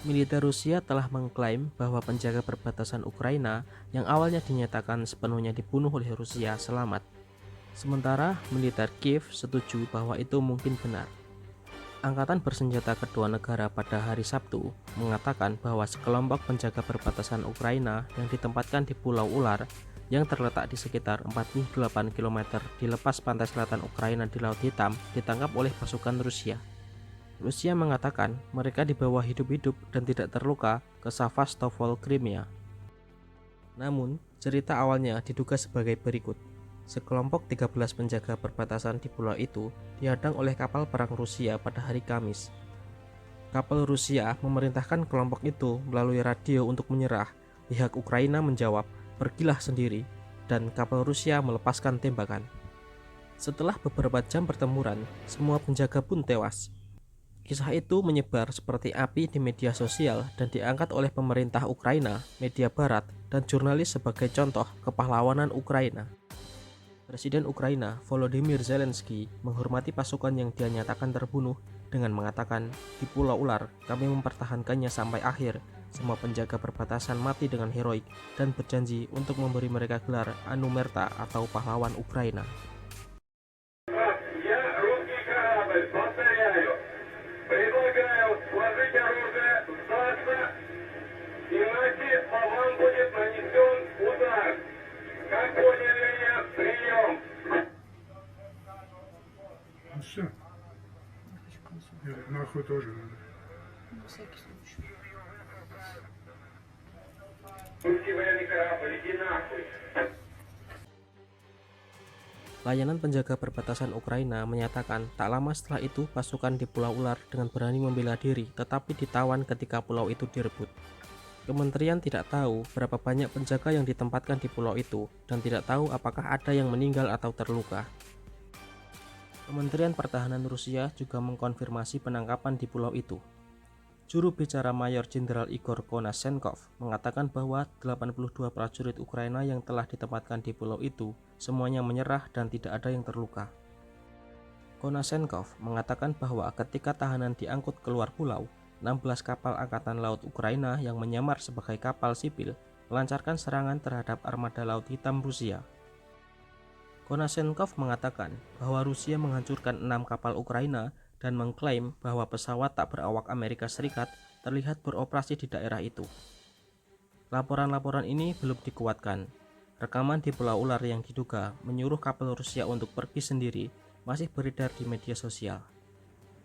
Militer Rusia telah mengklaim bahwa penjaga perbatasan Ukraina yang awalnya dinyatakan sepenuhnya dibunuh oleh Rusia selamat. Sementara militer Kiev setuju bahwa itu mungkin benar. Angkatan bersenjata kedua negara pada hari Sabtu mengatakan bahwa sekelompok penjaga perbatasan Ukraina yang ditempatkan di Pulau Ular yang terletak di sekitar 48 km di lepas pantai selatan Ukraina di Laut Hitam ditangkap oleh pasukan Rusia. Rusia mengatakan mereka dibawa hidup-hidup dan tidak terluka ke Sevastopol, Crimea. Namun, cerita awalnya diduga sebagai berikut. Sekelompok 13 penjaga perbatasan di pulau itu dihadang oleh kapal perang Rusia pada hari Kamis. Kapal Rusia memerintahkan kelompok itu melalui radio untuk menyerah. Pihak Ukraina menjawab, "Pergilah sendiri," dan kapal Rusia melepaskan tembakan. Setelah beberapa jam pertempuran, semua penjaga pun tewas. Kisah itu menyebar seperti api di media sosial dan diangkat oleh pemerintah Ukraina, media barat, dan jurnalis sebagai contoh kepahlawanan Ukraina. Presiden Ukraina Volodymyr Zelensky menghormati pasukan yang dia nyatakan terbunuh dengan mengatakan, "Di Pulau Ular, kami mempertahankannya sampai akhir. Semua penjaga perbatasan mati dengan heroik dan berjanji untuk memberi mereka gelar Anumerta atau pahlawan Ukraina." Я русский корабль, повторяю. Предлагаю сложить оружие, сдаться, иначе по вам будет нанесен удар. Как поняли меня? Прием. Ну все. Нахуй тоже надо. На всякий случай. Русский военный корабль, иди нахуй. Layanan penjaga perbatasan Ukraina menyatakan tak lama setelah itu pasukan di Pulau Ular dengan berani membela diri tetapi ditawan ketika pulau itu direbut. Kementerian tidak tahu berapa banyak penjaga yang ditempatkan di pulau itu dan tidak tahu apakah ada yang meninggal atau terluka. Kementerian Pertahanan Rusia juga mengkonfirmasi penangkapan di pulau itu. Juru bicara Mayor Jenderal Igor Konashenkov mengatakan bahwa 82 prajurit Ukraina yang telah ditempatkan di pulau itu semuanya menyerah dan tidak ada yang terluka. Konashenkov mengatakan bahwa ketika tahanan diangkut keluar pulau, 16 kapal Angkatan Laut Ukraina yang menyamar sebagai kapal sipil melancarkan serangan terhadap armada Laut Hitam Rusia. Konashenkov mengatakan bahwa Rusia menghancurkan 6 kapal Ukraina dan mengklaim bahwa pesawat tak berawak Amerika Serikat terlihat beroperasi di daerah itu. Laporan-laporan ini belum dikuatkan. Rekaman di Pulau Ular yang diduga menyuruh kapal Rusia untuk pergi sendiri masih beredar di media sosial.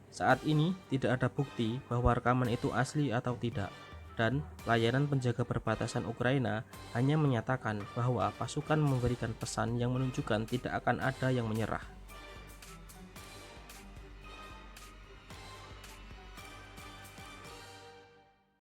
Saat ini tidak ada bukti bahwa rekaman itu asli atau tidak, dan layanan penjaga perbatasan Ukraina hanya menyatakan bahwa pasukan memberikan pesan yang menunjukkan tidak akan ada yang menyerah.